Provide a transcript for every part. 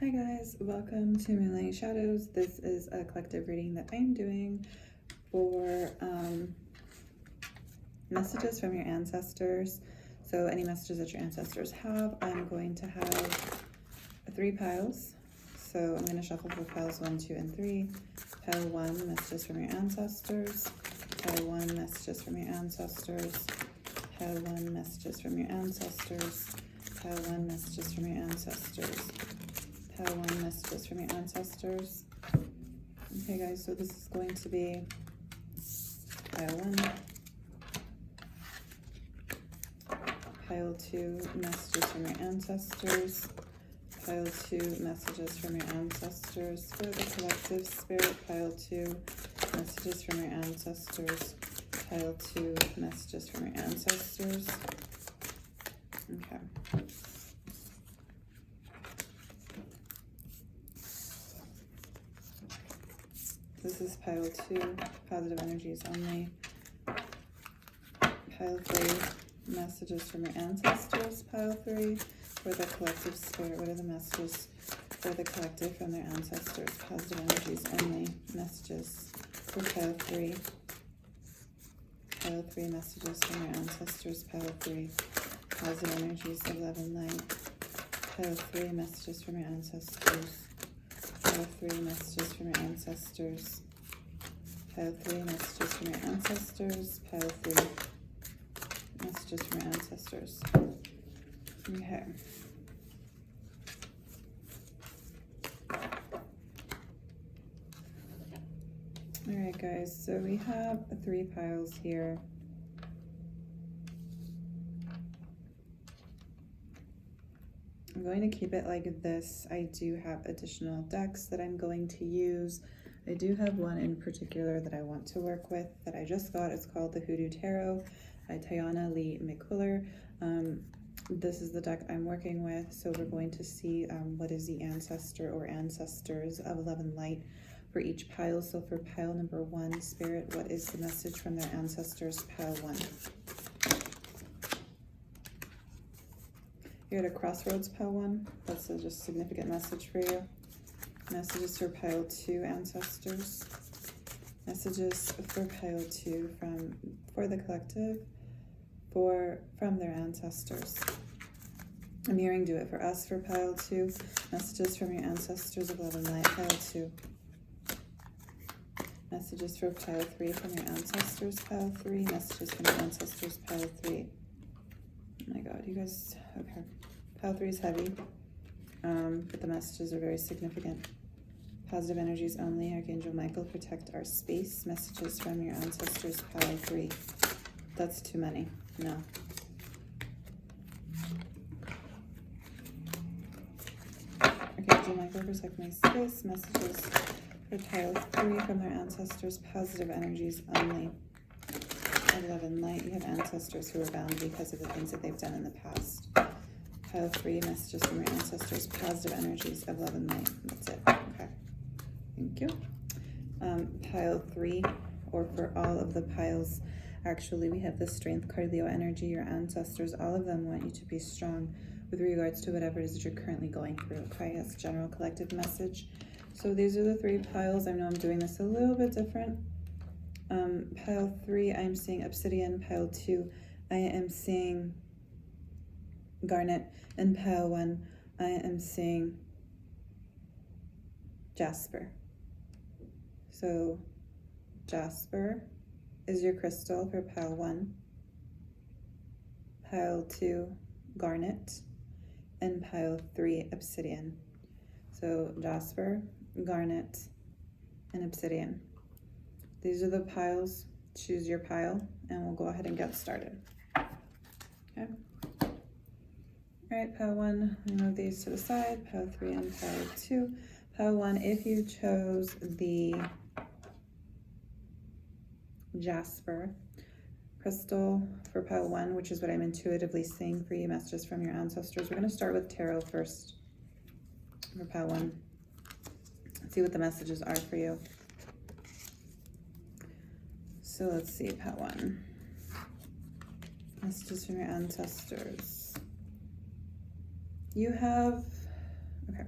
Hi guys, welcome to Moonlight Shadows. This is a collective reading that I'm doing for messages from your ancestors. So any messages that your ancestors have, I'm going to have 3 piles. So I'm going to shuffle for piles 1, 2, and 3. Pile 1, messages from your ancestors. Pile 1, messages from your ancestors. Pile 1, messages from your ancestors. Pile 1, messages from your ancestors. Pile 1, messages from your ancestors. Okay guys, so this is going to be pile 1. Pile 2, messages from your ancestors. Pile 2, messages from your ancestors for the collective spirit. Pile 2, messages from your ancestors. Pile 2, messages from your ancestors. Okay. This is pile 2, positive energies only. Pile 3, messages from your ancestors. Pile 3, for the collective spirit. What are the messages for the collective from their ancestors? Positive energies only. Messages for pile 3. Pile 3, messages from your ancestors. Pile 3, positive energies of love and light. Pile 3, messages from your ancestors. Pile 3, messages from your ancestors. Pile 3, messages from your ancestors. Pile 3, messages from your ancestors. Okay. Alright guys, so we have 3 piles here. I'm going to keep it like this. I do have additional decks that I'm going to use. I do have one in particular that I want to work with that I just got. It's called the Hoodoo Tarot by Tiana Lee McQuiller. This is the deck I'm working with, so we're going to see what is the ancestor or ancestors of love and light for each pile. So for pile number 1, Spirit, what is the message from their ancestors? Pile 1. You're at a crossroads, pile 1. That's a just significant message for you. Messages for pile 2, ancestors. Messages for pile 2 for the collective, from their ancestors. I'm hearing do it for us for pile 2. Messages from your ancestors of love and light, pile 2. Messages for pile 3 from your ancestors, pile 3. Messages from your ancestors, pile 3. Oh my god, you guys, okay. Pile 3 is heavy, but the messages are very significant. Positive energies only. Archangel Michael, protect our space. Messages from your ancestors, pile 3. That's too many. No. Archangel Michael, protect my space. Messages for pile 3 from their ancestors, positive energies only. Of love and light. You have ancestors who are bound because of the things that they've done in the past. Pile 3, messages from your ancestors, positive energies of love and light. That's it. Okay. Thank you. Pile 3, or for all of the piles, actually, we have the Strength card, Leo energy. Your ancestors, all of them want you to be strong with regards to whatever it is that you're currently going through. Okay, that's general collective message. So these are the 3 piles. I know I'm doing this a little bit different. Pile 3, I'm seeing obsidian. Pile 2, I am seeing garnet. And pile 1, I am seeing jasper. So jasper is your crystal for pile 1. Pile 2, garnet. And pile 3, obsidian. So jasper, garnet, and obsidian. These are the piles. Choose your pile, and we'll go ahead and get started. Okay. All right, pile 1, I move these to the side. Pile 3 and pile 2. Pile 1, if you chose the jasper crystal for pile 1, which is what I'm intuitively seeing for you, messages from your ancestors. We're going to start with tarot first for pile 1. See what the messages are for you. So let's see, pile 1. Messages from your ancestors. You have, okay.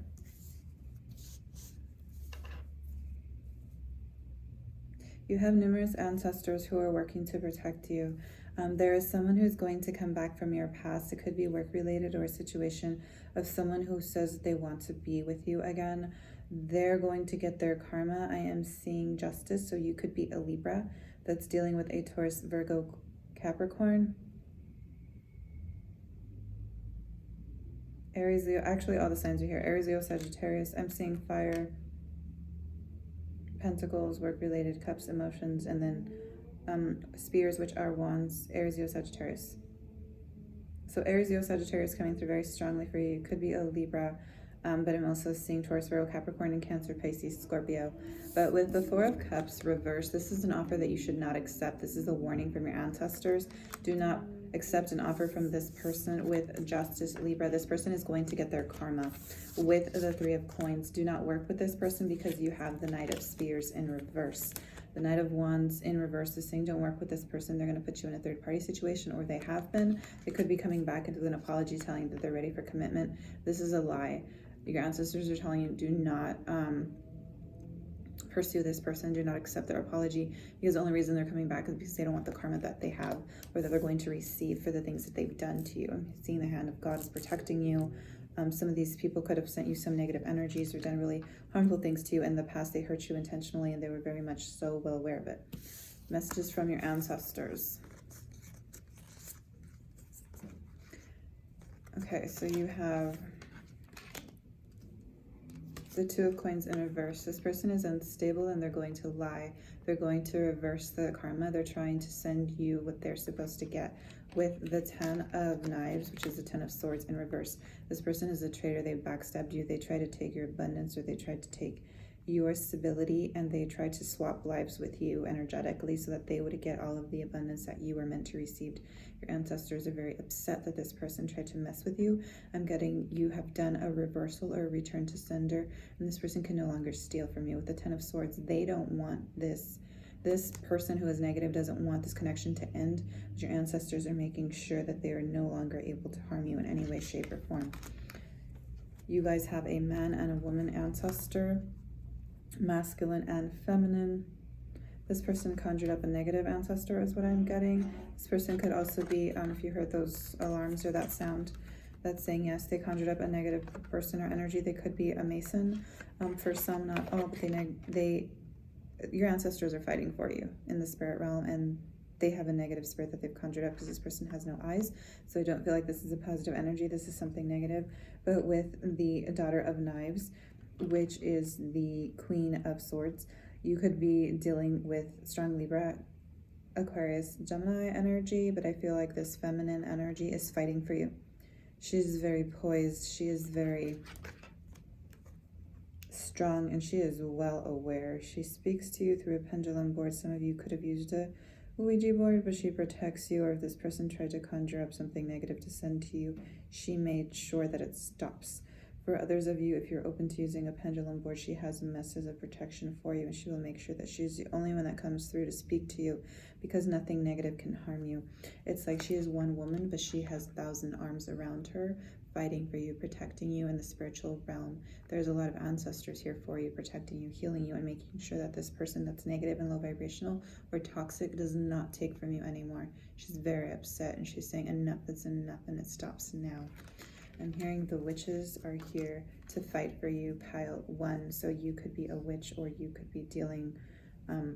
You have numerous ancestors who are working to protect you. There is someone who's going to come back from your past. It could be work related or a situation of someone who says that they want to be with you again. They're going to get their karma. I am seeing justice. So you could be a Libra that's dealing with a Taurus, Virgo, Capricorn, Aries, Leo. Actually, all the signs are here. Aries, Leo, Sagittarius. I'm seeing fire, Pentacles, work related, cups, emotions, and then spears, which are wands. Aries, Leo, Sagittarius. So Aries, Leo, Sagittarius coming through very strongly for you. Could be a Libra, but I'm also seeing Taurus, Virgo, Capricorn, and Cancer, Pisces, Scorpio. But with the Four of Cups reversed, this is an offer that you should not accept. This is a warning from your ancestors. Do not accept an offer from this person with justice, Libra. This person is going to get their karma. With the Three of Coins, do not work with this person because you have the Knight of Spears in reverse. The Knight of Wands in reverse is saying don't work with this person. They're going to put you in a third-party situation, or they have been. They could be coming back into an apology telling you that they're ready for commitment. This is a lie. Your ancestors are telling you do not pursue this person. Do not accept their apology, because the only reason they're coming back is because they don't want the karma that they have or that they're going to receive for the things that they've done to you. I'm seeing the hand of God is protecting you. Some of these people could have sent you some negative energies or done really harmful things to you in the past. They hurt you intentionally, and they were very much so well aware of it. Messages from your ancestors. Okay, so you have the Two of Coins in reverse. This person is unstable and they're going to lie. They're going to reverse the karma. They're trying to send you what they're supposed to get. With the Ten of Knives, which is the Ten of Swords in reverse, this person is a traitor. They backstabbed you. They tried to take your abundance, or they tried to take your stability, and they tried to swap lives with you energetically so that they would get all of the abundance that you were meant to receive. Your ancestors are very upset that this person tried to mess with you. I'm getting you have done a reversal or a return to sender, and this person can no longer steal from you. With the Ten of Swords, they don't want this. This person who is negative doesn't want this connection to end, but your ancestors are making sure that they are no longer able to harm you in any way, shape, or form. You guys have a man and a woman ancestor, masculine and feminine. This person conjured up a negative ancestor is what I'm getting. This person could also be, if you heard those alarms or that sound, that's saying yes, they conjured up a negative person or energy. They could be a Mason. For some, not all, but your ancestors are fighting for you in the spirit realm, and they have a negative spirit that they've conjured up because this person has no eyes. So I don't feel like this is a positive energy. This is something negative. But with the Daughter of Knives, which is the Queen of Swords, you could be dealing with strong Libra, Aquarius, Gemini energy, but I feel like this feminine energy is fighting for you. She's very poised. She is very strong, and she is well aware. She speaks to you through a pendulum board. Some of you could have used a Ouija board, but she protects you. Or if this person tried to conjure up something negative to send to you, she made sure that it stops. For others of you, if you're open to using a pendulum board, she has messages of protection for you, and she will make sure that she's the only one that comes through to speak to you, because nothing negative can harm you. It's like she is one woman, but she has 1,000 arms around her, fighting for you, protecting you in the spiritual realm. There's a lot of ancestors here for you, protecting you, healing you, and making sure that this person that's negative and low vibrational or toxic does not take from you anymore. She's very upset, and she's saying enough is enough, and it stops now. I'm hearing the witches are here to fight for you, pile 1. So you could be a witch, or you could be dealing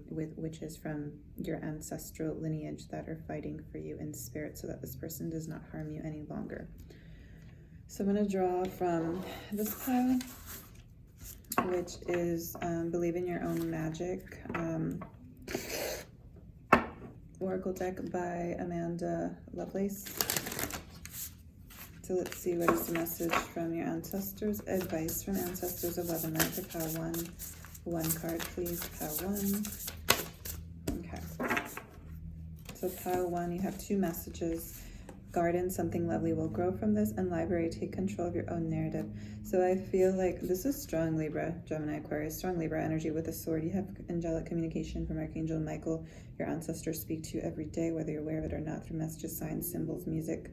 with witches from your ancestral lineage that are fighting for you in spirit so that this person does not harm you any longer. So I'm going to draw from this pile, which is Believe in Your Own Magic, Oracle deck by Amanda Lovelace. So let's see, what is the message from your ancestors? Advice from ancestors, 11 night to pile 1. One card, please, pile 1. Okay. So pile 1, you have 2 messages. Garden, something lovely will grow from this. And Library, take control of your own narrative. So I feel like this is strong Libra, Gemini, Aquarius, strong Libra energy with a sword. You have angelic communication from Archangel Michael. Your ancestors speak to you every day, whether you're aware of it or not, through messages, signs, symbols, music.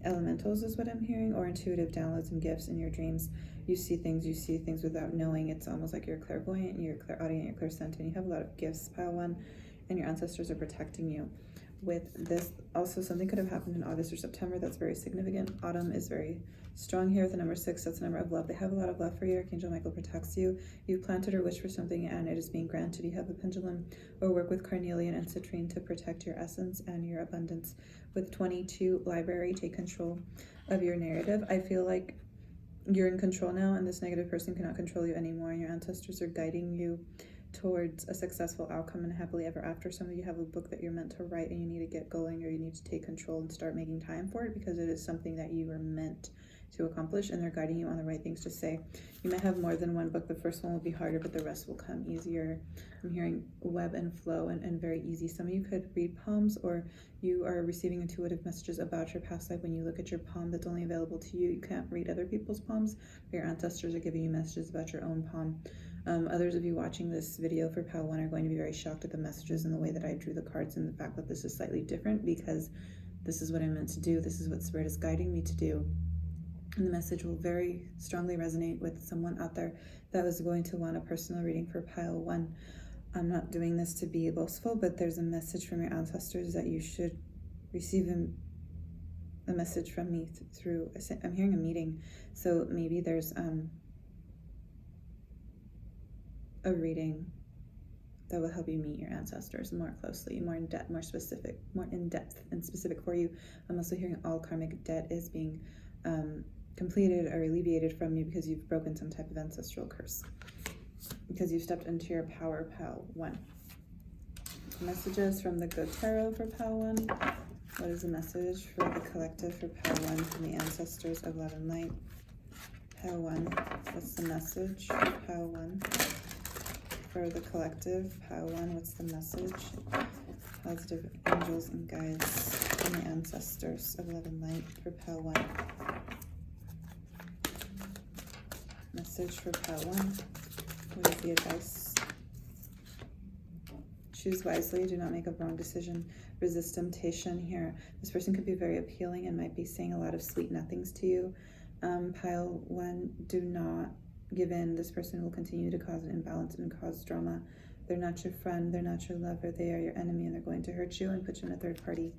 Elementals is what I'm hearing, or intuitive downloads and gifts in your dreams. You see things without knowing. It's almost like you're clairvoyant, you're clairaudient, you're clairsentient. You have a lot of gifts, pile one, and your ancestors are protecting you. With this, also something could have happened in August or September that's very significant. Autumn is very strong here with the number 6. That's the number of love. They have a lot of love for you. Archangel Michael protects you. You've planted or wished for something and it is being granted. You have a pendulum, or work with carnelian and citrine to protect your essence and your abundance. With 22, Library, take control of your narrative. I feel like you're in control now, and this negative person cannot control you anymore, and your ancestors are guiding you towards a successful outcome and happily ever after. Some of you have a book that you're meant to write and you need to get going, or you need to take control and start making time for it, because it is something that you were meant to accomplish, and they're guiding you on the right things to say. You might have more than one book. The first one will be harder, but the rest will come easier. I'm hearing web and flow and very easy. Some of you could read palms, or you are receiving intuitive messages about your past life. When you look at your palm that's only available to you, you can't read other people's palms, but your ancestors are giving you messages about your own palm. Others of you watching this video for pile 1 are going to be very shocked at the messages and the way that I drew the cards, and the fact that this is slightly different, because this is what I'm meant to do. This is what Spirit is guiding me to do. And the message will very strongly resonate with someone out there that was going to want a personal reading for pile 1. I'm not doing this to be boastful, but there's a message from your ancestors that you should receive a message from me through, I'm hearing a meeting. So maybe there's a reading that will help you meet your ancestors more closely, more in depth, more specific, more in depth and specific for you. I'm also hearing all karmic debt is being completed or alleviated from you, because you've broken some type of ancestral curse, because you've stepped into your power, pile 1. Messages from the Good Tarot for pile 1. What is the message for the collective for pile 1 from the ancestors of love and light? Pile 1. What's the message for pile 1? For the collective, pile 1, what's the message? Positive angels and guides from the ancestors of love and light for pile 1. Message for pile 1. What is the advice? Choose wisely. Do not make a wrong decision. Resist temptation here. This person could be very appealing and might be saying a lot of sweet nothings to you. Pile 1, do not give in. This person will continue to cause an imbalance and cause drama. They're not your friend, they're not your lover, they are your enemy, and they're going to hurt you and put you in a third party,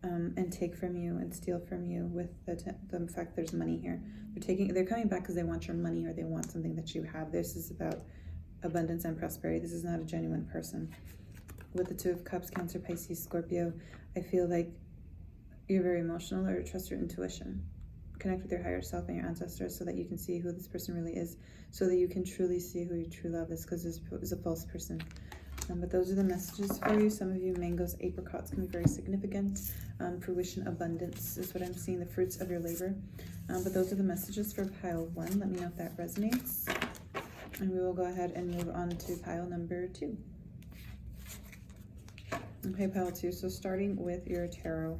and take from you and steal from you. With the fact there's money here, they're coming back because they want your money, or they want something that you have. This is about abundance and prosperity. This is not a genuine person. With the 2 of Cups, Cancer, Pisces, Scorpio, I feel like you're very emotional, or trust your intuition. Connect with your higher self and your ancestors so that you can see who this person really is, so that you can truly see who your true love is, because this is a false person. But those are the messages for you. Some of you, mangoes, apricots can be very significant. Fruition, abundance is what I'm seeing, the fruits of your labor. But those are the messages for pile 1. Let me know if that resonates. And we will go ahead and move on to pile number 2. Okay, pile 2. So starting with your tarot.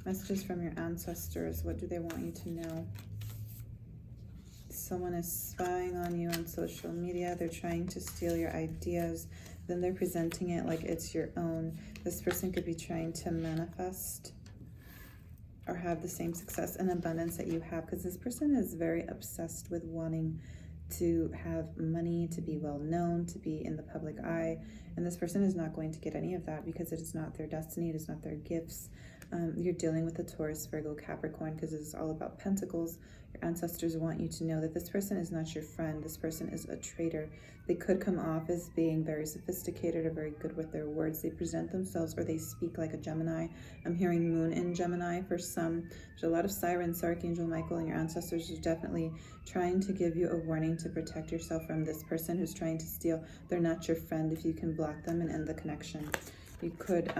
Messages from your ancestors. What do they want you to know? Someone is spying on you on social media. They're trying to steal your ideas. Then they're presenting it like it's your own. This person could be trying to manifest or have the same success and abundance that you have, because this person is very obsessed with wanting to have money, to be well known, to be in the public eye. And this person is not going to get any of that, because it is not their destiny, it is not their gifts. You're dealing with a Taurus, Virgo, Capricorn, because this is all about pentacles. Your ancestors want you to know that this person is not your friend. This person is a traitor. They could come off as being very sophisticated or very good with their words. They present themselves, or they speak like a Gemini. I'm hearing moon in Gemini for some. There's a lot of sirens. Archangel Michael and your ancestors are definitely trying to give you a warning to protect yourself from this person who's trying to steal. They're not your friend. If you can block them and end the connection. You could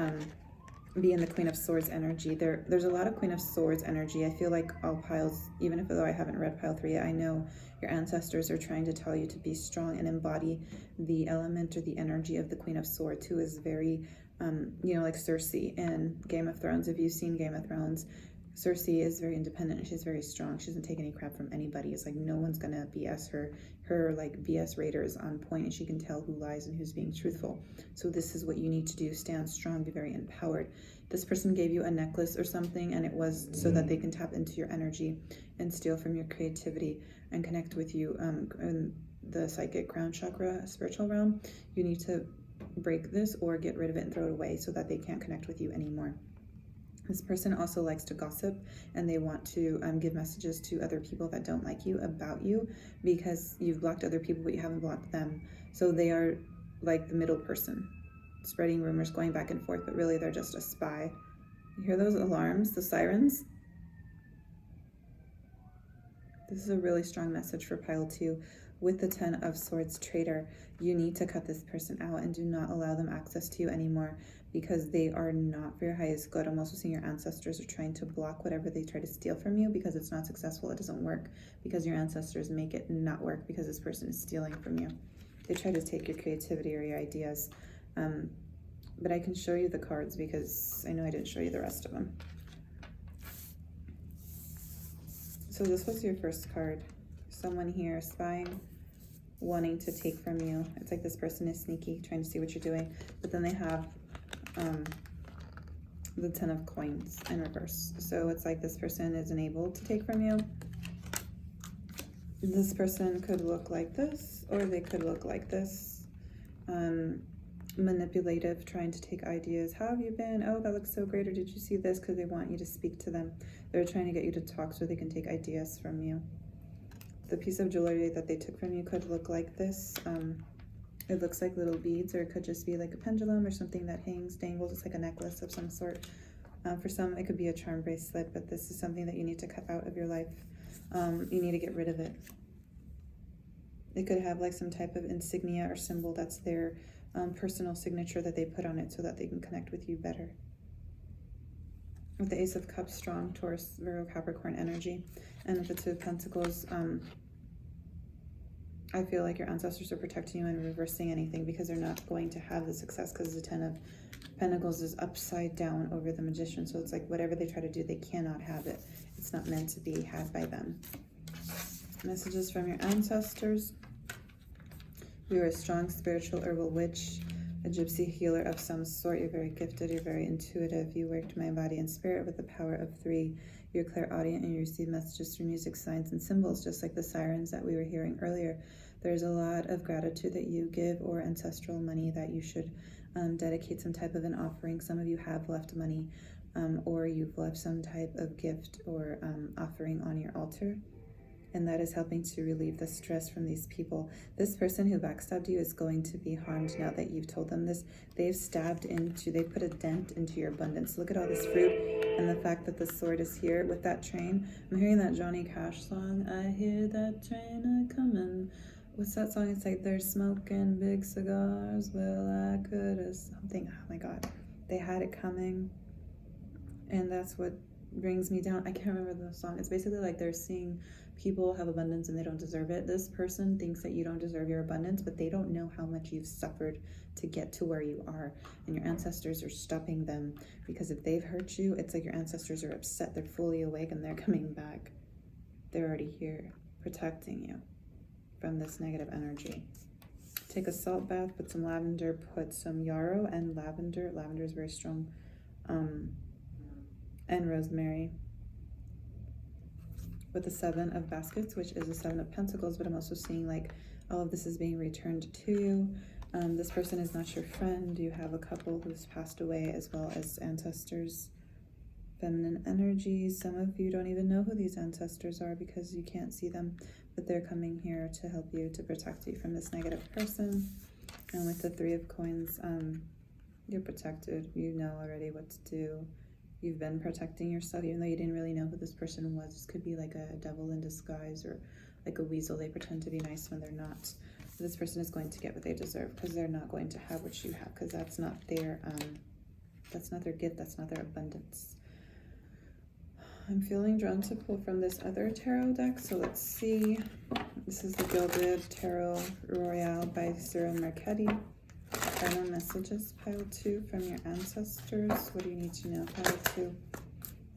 be in the Queen of Swords energy. There's a lot of Queen of Swords energy. I feel like all piles, even though I haven't read pile 3 yet, I know your ancestors are trying to tell you to be strong and embody the element or the energy of the Queen of Swords, who is very you know, like Cersei in Game of Thrones. If you've seen Game of Thrones, Cersei is very independent and she's very strong. She doesn't take any crap from anybody. It's like no one's gonna BS her. Her like BS radar is on point and she can tell who lies and who's being truthful. So this is what you need to do. Stand strong, be very empowered. This person gave you a necklace or something, and it was so that they can tap into your energy and steal from your creativity and connect with you in the psychic crown chakra, spiritual realm. You need to break this or get rid of it and throw it away so that they can't connect with you anymore. This person also likes to gossip, and they want to give messages to other people that don't like you about you, because you've blocked other people but you haven't blocked them. So they are like the middle person, spreading rumors, going back and forth, but really they're just a spy. You hear those alarms, the sirens? This is a really strong message for pile 2. With the 10 of Swords traitor, you need to cut this person out and do not allow them access to you anymore, because they are not for your highest good. I'm also seeing your ancestors are trying to block whatever they try to steal from you, because it's not successful. It doesn't work because your ancestors make it not work because this person is stealing from you. They try to take your creativity or your ideas. But I can show you the cards because I know I didn't show you the rest of them. So this was your first card. Someone here spying, wanting to take from you. It's like this person is sneaky, trying to see what you're doing. But then they have the 10 of coins in reverse. So it's like this person isn't able to take from you. This person could look like this, or they could look like this. Manipulative, trying to take ideas. How have you been? Oh, that looks so great. Or did you see this? Because they want you to speak to them. They're trying to get you to talk so they can take ideas from you. The piece of jewelry that they took from you could look like this. It looks like little beads, or it could just be like a pendulum or something that hangs, dangles. It's like a necklace of some sort. For some, it could be a charm bracelet, but this is something that you need to cut out of your life. You need to get rid of it. It could have like some type of insignia or symbol that's their personal signature that they put on it so that they can connect with you better. With the Ace of Cups, strong Taurus, Virgo, Capricorn energy. And with the Two of Pentacles, I feel like your ancestors are protecting you and reversing anything, because they're not going to have the success, because the 10 of Pentacles is upside down over the Magician. So it's like whatever they try to do, they cannot have it. It's not meant to be had by them. Messages from your ancestors. You are a strong spiritual herbal witch, a gypsy healer of some sort. You're very gifted, you're very intuitive. You worked mind, body, and spirit with the power of 3. You're clairaudient and you receive messages through music, signs, and symbols, just like the sirens that we were hearing earlier. There's a lot of gratitude that you give, or ancestral money that you should dedicate some type of an offering. Some of you have left money, or you've left some type of gift or offering on your altar. And that is helping to relieve the stress from these people. This person who backstabbed you is going to be harmed now that you've told them this. They've put a dent into your abundance. Look at all this fruit, and the fact that the sword is here with that train. I'm hearing that Johnny Cash song. I hear that train a-comin'. What's that song? It's like they're smoking big cigars. Well, I could have something. Oh my God. They had it coming. And that's what brings me down. I can't remember the song. It's basically like they're seeing people have abundance and they don't deserve it. This person thinks that you don't deserve your abundance, but they don't know how much you've suffered to get to where you are. And your ancestors are stopping them, because if they've hurt you, it's like your ancestors are upset. They're fully awake and they're coming back. They're already here protecting you from this negative energy. Take a salt bath, put some lavender, put some yarrow and lavender. Lavender is very strong. And rosemary. With the 7 of baskets, which is the 7 of pentacles, but I'm also seeing like all of this is being returned to you. This person is not your friend. You have a couple who's passed away, as well as ancestors. Feminine energy. Some of you don't even know who these ancestors are because you can't see them, but they're coming here to help you, to protect you from this negative person. And with the 3 of coins, you're protected. You know already what to do. You've been protecting yourself, even though you didn't really know who this person was. This could be like a devil in disguise, or like a weasel. They pretend to be nice when they're not. So this person is going to get what they deserve, because they're not going to have what you have, because that's not their gift. That's not their abundance. I'm feeling drawn to pull from this other tarot deck. So let's see. This is the Gilded Tarot Royale by Cyril Marchetti. Final messages, pile 2, from your ancestors. What do you need to know, pile 2?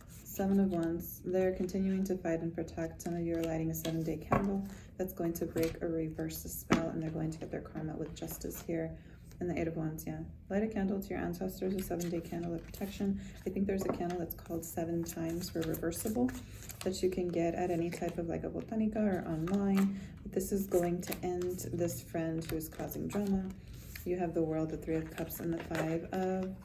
Seven of Wands. They're continuing to fight and protect. Some of you are lighting a 7-day candle that's going to break or reverse the spell, and they're going to get their karma with justice here. And the 8 of Wands, yeah. Light a candle to your ancestors, a 7-day candle of protection. I think there's a candle that's called 7 times for reversible that you can get at any type of like a botanica or online. But this is going to end this friend who is causing drama. You have the World, the 3 of Cups, and the 5 of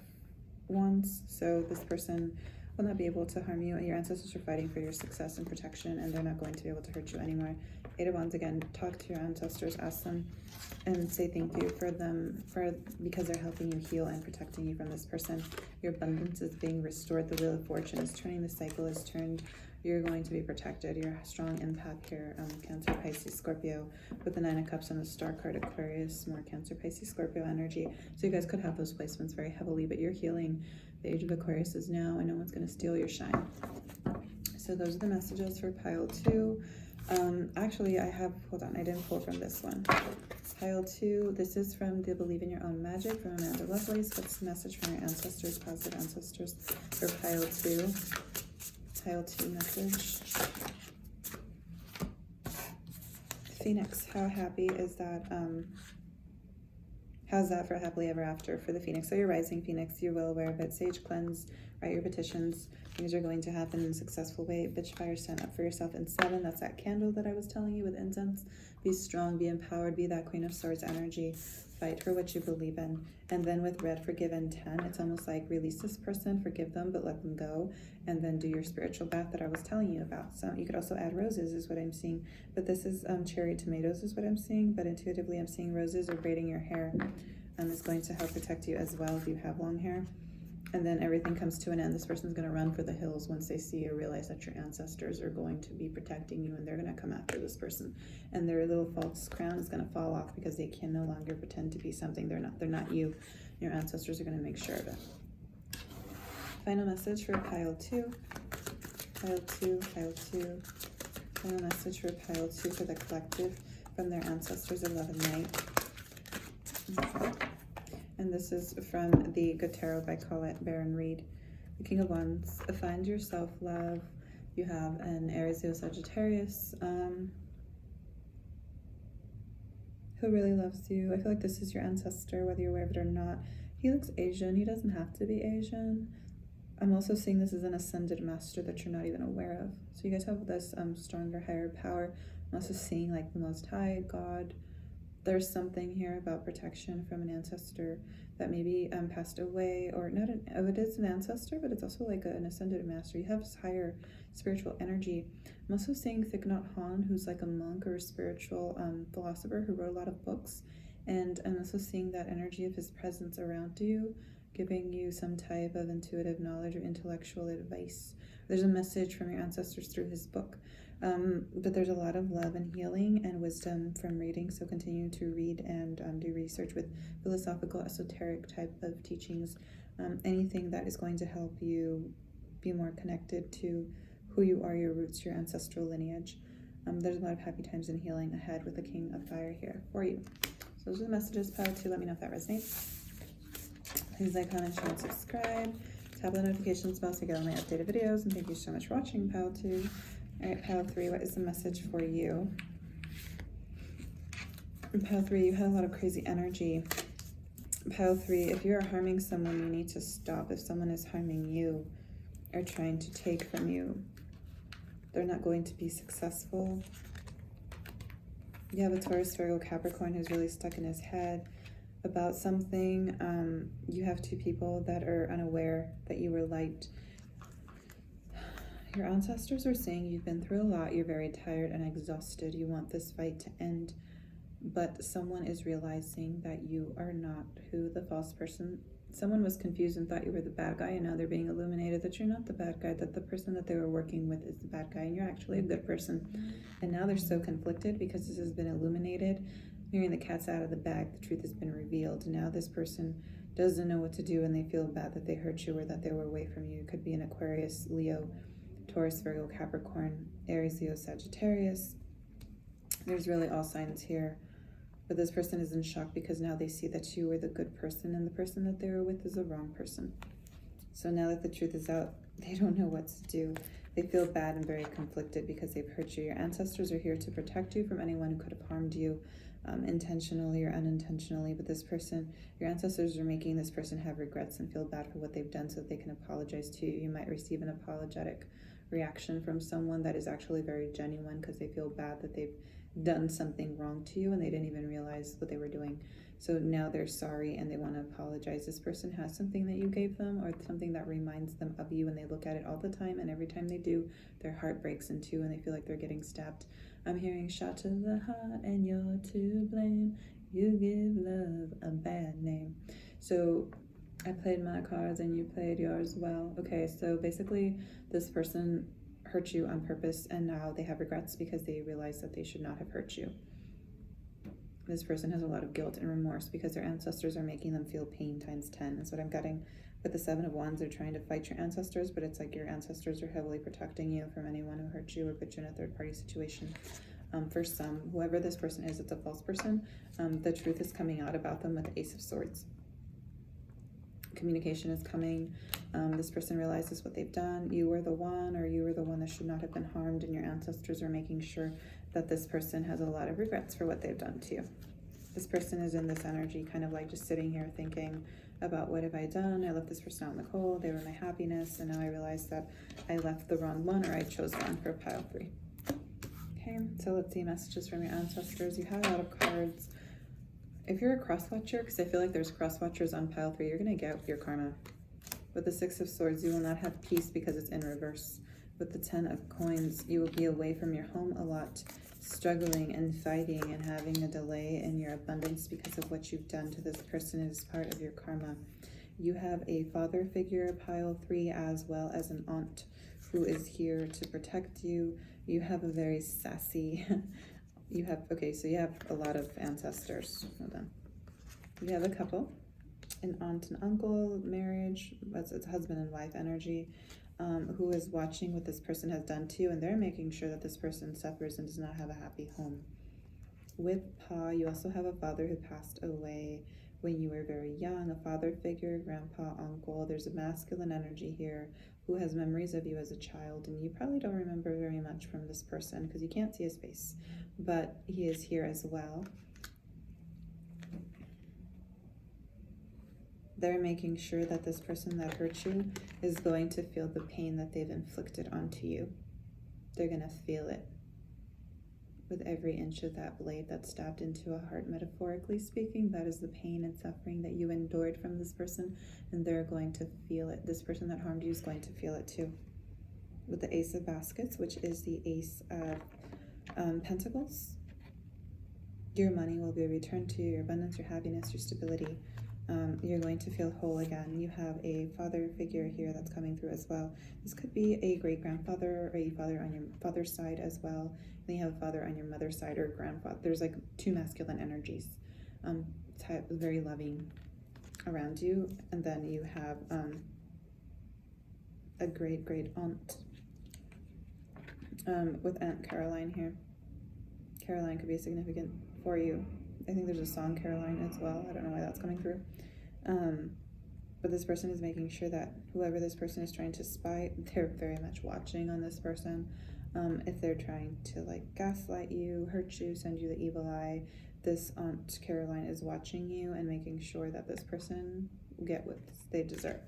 Wands. So this person will not be able to harm you, and your ancestors are fighting for your success and protection, and they're not going to be able to hurt you anymore. 8 of Wands, again, talk to your ancestors, ask them and say thank you for them, because they're helping you heal and protecting you from this person. Your abundance is being restored. The Wheel of Fortune is turning. The cycle is turned. You're going to be protected. You're a strong empath here, Cancer, Pisces, Scorpio, with the 9 of Cups and the Star card, Aquarius, more Cancer, Pisces, Scorpio energy. So you guys could have those placements very heavily, but you're healing. The Age of Aquarius is now, and no one's going to steal your shine. So those are the messages for pile 2. Actually, I have, hold on, I didn't pull from this one. Pile 2, this is from the Believe in Your Own Magic from Amanda Lovelace. What's the message from your ancestors, positive ancestors, for pile 2? Pile 2 message. Phoenix, how happy is that? How's that for happily ever after for the Phoenix? So you're rising Phoenix, you're well aware of it. Sage cleanse, write your petitions. Things are going to happen in a successful way. Bitch fire, stand up for yourself. And 7, that's that candle that I was telling you with incense. Be strong, be empowered, be that Queen of Swords energy. Fight for what you believe in. And then with red, forgive, and 10, it's almost like release this person, forgive them, but let them go. And then do your spiritual bath that I was telling you about. So you could also add roses is what I'm seeing. But this is cherry tomatoes is what I'm seeing. But intuitively I'm seeing roses, or braiding your hair is going to help protect you as well if you have long hair. And then everything comes to an end. This person's going to run for the hills once they see or realize that your ancestors are going to be protecting you, and they're going to come after this person. And their little false crown is going to fall off because they can no longer pretend to be something they're not. They're not you. Your ancestors are going to make sure of it. Final message for pile 2. Pile 2, pile 2. Final message for pile 2 for the collective from their ancestors of love and light. Okay. And this is from the Good Tarot by Colette Baron Reed. The King of Wands. Find your self-love. You have an Aries, Leo, Sagittarius who really loves you. I feel like this is your ancestor, whether you're aware of it or not. He looks Asian. He doesn't have to be Asian. I'm also seeing this as an ascended master that you're not even aware of. So you guys have this stronger, higher power. I'm also seeing like the Most High, God. There's something here about protection from an ancestor that maybe passed away, or not. It is an ancestor, but it's also like an ascended master. You have this higher spiritual energy. I'm also seeing Thich Nhat Hanh, who's like a monk or a spiritual philosopher who wrote a lot of books. And I'm also seeing that energy of his presence around you, giving you some type of intuitive knowledge or intellectual advice. There's a message from your ancestors through his book. But there's a lot of love and healing and wisdom from reading, so continue to read and do research with philosophical, esoteric type of teachings, anything that is going to help you be more connected to who you are, your roots, your ancestral lineage. There's a lot of happy times and healing ahead with the King of Fire here for you. So those are the messages, pile 2. Let me know if that resonates. Please like, comment, share, and subscribe. Tap the notifications bell so you get all my updated videos, and thank you so much for watching, pile 2. All right, pile 3, what is the message for you? In pile 3, you had a lot of crazy energy. Pile 3, if you are harming someone, you need to stop. If someone is harming you or trying to take from you, they're not going to be successful. You have a Taurus, Virgo, Capricorn who's really stuck in his head about something. You have 2 people that are unaware that you were liked. Your ancestors are saying you've been through a lot, you're very tired and exhausted, you want this fight to end, but someone is realizing that you are not who the false person. Someone was confused and thought you were the bad guy, and now they're being illuminated that you're not the bad guy, that the person that they were working with is the bad guy, and you're actually a good person. And now they're so conflicted because this has been illuminated. Hearing the cat's out of the bag, the truth has been revealed. Now this person doesn't know what to do, and they feel bad that they hurt you or that they were away from you. It could be an Aquarius, Leo, Taurus, Virgo, Capricorn, Aries, Leo, Sagittarius. There's really all signs here But this person is in shock because now they see that you were the good person and the person that they were with is the wrong person. So now that the truth is out, they don't know what to do. They feel bad and very conflicted because they've hurt you. Your ancestors are here to protect you from anyone who could have harmed you intentionally or unintentionally. But this person, your ancestors are making this person have regrets and feel bad for what they've done so that they can apologize to you. You might receive an apologetic reaction from someone that is actually very genuine because they feel bad that they've done something wrong to you and they didn't even realize what they were doing. So now they're sorry and they want to apologize. This person has something that you gave them or something that reminds them of you, and they look at it all the time, and every time they do, their heart breaks in two and they feel like they're getting stabbed. I'm hearing shot to the heart and you're to blame. You give love a bad name. So I played my cards and you played yours well. Okay, so basically this person hurt you on purpose and now they have regrets because they realize that they should not have hurt you. This person has a lot of guilt and remorse because their ancestors are making them feel pain times 10. That's what I'm getting. With the 7 of Wands, they're trying to fight your ancestors, but it's like your ancestors are heavily protecting you from anyone who hurt you or put you in a third-party situation. For some, whoever this person is, it's a false person. The truth is coming out about them with the Ace of Swords. Communication is coming. This person realizes what they've done. You were the one, or you were the one that should not have been harmed, and your ancestors are making sure that this person has a lot of regrets for what they've done to you. This person is in this energy, kind of like just sitting here thinking about what have I done? I left this person out in the cold. They were my happiness, and now I realize that I left the wrong one, or I chose wrong for pile 3. Okay, so let's see messages from your ancestors. You have a lot of cards. If you're a cross-watcher, because I feel like there's cross-watchers on pile 3, you're going to get your karma. With the 6 of Swords, you will not have peace because it's in reverse. With the 10 of Coins, you will be away from your home a lot, struggling and fighting and having a delay in your abundance because of what you've done to this person. It is part of your karma. You have a father figure, pile 3, as well as an aunt who is here to protect you. You have a very sassy... okay, so you have a lot of ancestors. Hold on. You have a couple, an aunt and uncle, marriage, it's husband and wife energy, who is watching what this person has done to you, and they're making sure that this person suffers and does not have a happy home. With Pa, you also have a father who passed away when you were very young, a father figure, grandpa, uncle. There's a masculine energy here who has memories of you as a child, and you probably don't remember very much from this person because you can't see his face, but he is here as well. They're making sure that this person that hurt you is going to feel the pain that they've inflicted onto you. They're going to feel it with every inch of that blade that stabbed into a heart, metaphorically speaking. That is the pain and suffering that you endured from this person, and they're going to feel it. This person that harmed you is going to feel it too. With the Ace of Baskets, which is the Ace of Pentacles, your money will be returned to you, your abundance, your happiness, your stability. You're going to feel whole again. You have a father figure here that's coming through as well. This could be a great-grandfather or a father on your father's side as well. Then you have a father on your mother's side or grandfather. There's like 2 masculine energies, very loving around you. And then you have a great aunt with Aunt Caroline here. Caroline could be significant for you. I think there's a song Caroline as well. I don't know why that's coming through. But this person is making sure that whoever this person is trying to spy, they're very much watching on this person. If they're trying to like gaslight you, hurt you, send you the evil eye, this Aunt Caroline is watching you and making sure that this person get what they deserve.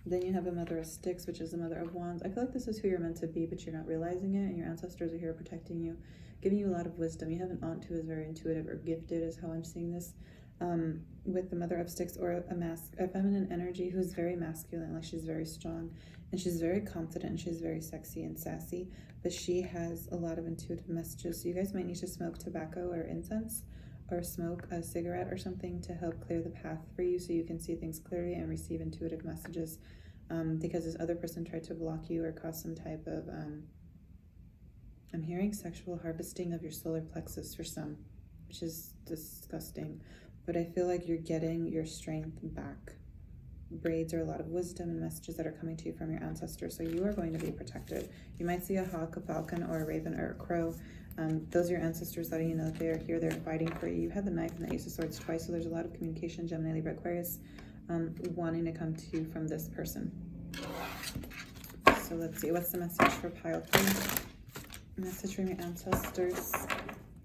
Then you have a Mother of Sticks, which is the Mother of Wands. I feel like this is who you're meant to be, but you're not realizing it, and your ancestors are here protecting you, giving you a lot of wisdom. You have an aunt who is very intuitive or gifted is how I'm seeing this. With the Mother of Sticks, or a feminine energy who's very masculine, like she's very strong and she's very confident and she's very sexy and sassy, but she has a lot of intuitive messages. So you guys might need to smoke tobacco or incense or smoke a cigarette or something to help clear the path for you so you can see things clearly and receive intuitive messages, because this other person tried to block you or cause some type of I'm hearing sexual harvesting of your solar plexus for some, which is disgusting. But I feel like you're getting your strength back. braids or a lot of wisdom and messages that are coming to you from your ancestors. So you are going to be protected. You might see a hawk, a falcon, or a raven, or a crow. Those are your ancestors letting you know that they are here, they're fighting for you. You had the knife and the ace of swords twice, so there's a lot of communication, Gemini, Libra, Aquarius, wanting to come to you from this person. So let's see, what's the message for pile 3? Message from your ancestors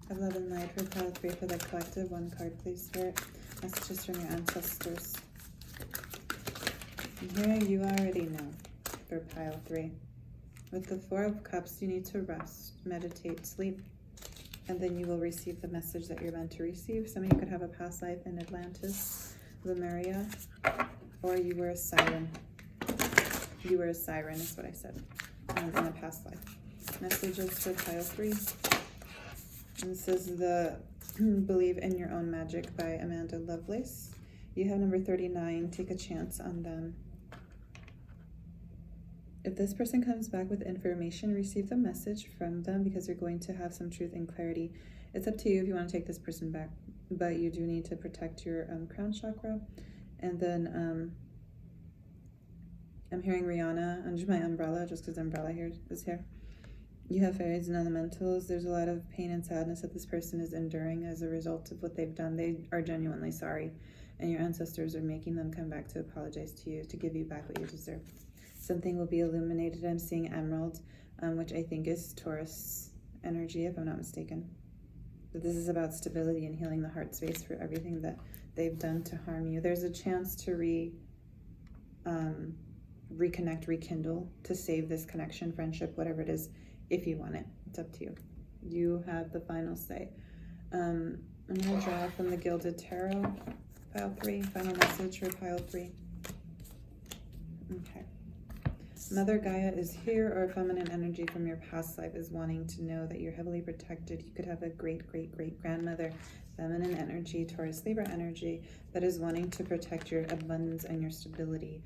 of love and light for pile 3 for the collective. One card, please, Spirit. Messages from your ancestors. And here you already know for pile 3. With the 4 of Cups, you need to rest, meditate, sleep, and then you will receive the message that you're meant to receive. Some of you could have a past life in Atlantis, Lemuria, or you were a siren. You were a siren is what I said in a past life. Messages for pile 3. And this is the Believe in Your Own Magic by Amanda Lovelace. You have number 39. Take a chance on them. If this person comes back with information, receive the message from them because you're going to have some truth and clarity. It's up to you if you want to take this person back, but you do need to protect your crown chakra. And then I'm hearing Rihanna under my umbrella, just because the umbrella here is here. You have fairies and elementals. There's a lot of pain and sadness that this person is enduring as a result of what they've done. They are genuinely sorry, and your ancestors are making them come back to apologize to you, to give you back what you deserve. Something will be illuminated. I'm seeing emerald, which I think is Taurus energy, if I'm not mistaken. But this is about stability and healing the heart space for everything that they've done to harm you. There's a chance to reconnect, rekindle, to save this connection, friendship, whatever it is, if you want it. It's up to you. You have the final say. I'm going to draw from the Gilded Tarot, pile 3, final message for pile 3. Okay. Mother Gaia is here, or feminine energy from your past life is wanting to know that you're heavily protected. You could have a great-great-great-grandmother, feminine energy, Taurus, Libra energy, that is wanting to protect your abundance and your stability.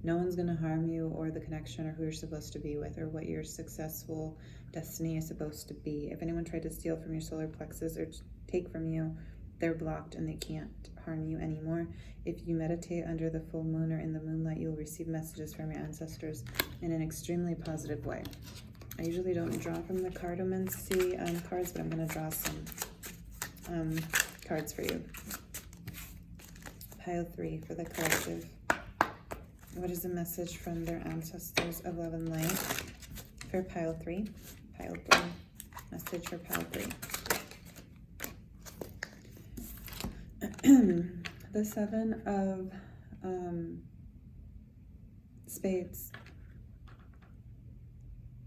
No one's going to harm you or the connection or who you're supposed to be with or what your successful destiny is supposed to be. If anyone tried to steal from your solar plexus or take from you, they're blocked and they can't harm you anymore. If you meditate under the full moon or in the moonlight, you'll receive messages from your ancestors in an extremely positive way. I usually don't draw from the cardomancy cards, but I'm going to draw some cards for you. Pile 3 for the collective. What is the message from their ancestors of love and light for pile 3? Pile 3. Message for pile 3. The 7 of spades,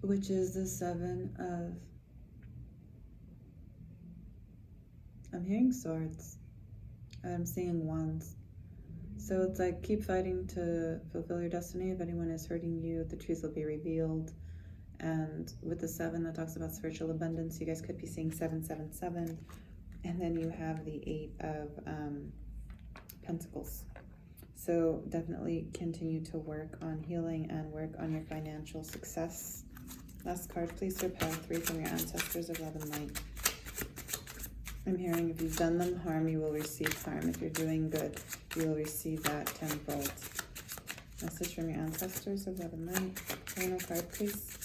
which is the 7 of, I'm hearing swords, I'm seeing wands. So it's like, keep fighting to fulfill your destiny. If anyone is hurting you, the truth will be revealed. And with the 7, that talks about spiritual abundance. You guys could be seeing 777. And then you have the 8 of Pentacles. So definitely continue to work on healing and work on your financial success. Last card, please, for pile 3 from your ancestors of love and light. I'm hearing if you've done them harm, you will receive harm. If you're doing good, you will receive that tenfold. Message from your ancestors of love and light. Final card, please.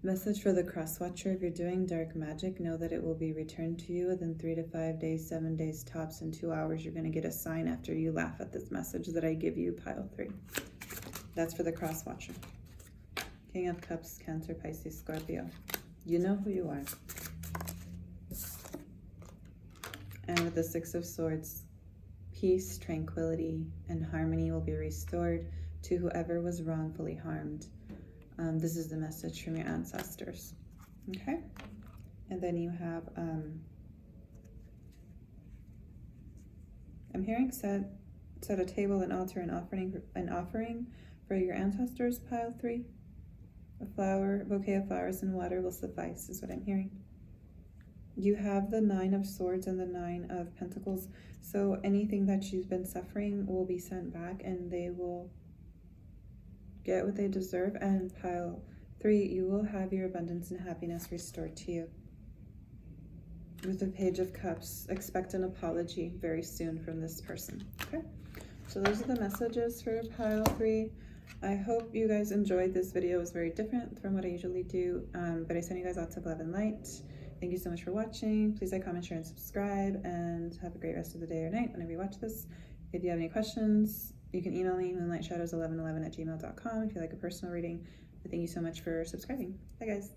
Message for the cross watcher. If you're doing dark magic, know that it will be returned to you within 3 to 5 days, 7 days tops. In 2 hours, you're going to get a sign after you laugh at this message that I give you, pile 3. That's for the cross watcher. King of Cups, Cancer, Pisces, Scorpio. You know who you are. And with the 6 of Swords, peace, tranquility, and harmony will be restored to whoever was wrongfully harmed. This is the message from your ancestors. Okay? And then you have, I'm hearing set a table, an altar, an offering for your ancestors, pile 3. A bouquet of flowers and water will suffice, is what I'm hearing. You have the 9 of Swords and the 9 of Pentacles. So anything that you've been suffering will be sent back and they will get what they deserve. And pile 3, you will have your abundance and happiness restored to you. With the Page of Cups, expect an apology very soon from this person. Okay? So those are the messages for pile 3. I hope you guys enjoyed this video. It was very different from what I usually do, but I send you guys lots of love and light. Thank you so much for watching. Please like, comment, share, and subscribe, and have a great rest of the day or night whenever you watch this. If you have any questions, you can email me, moonlightshadows1111@gmail.com if you like a personal reading. But thank you so much for subscribing. Bye, guys.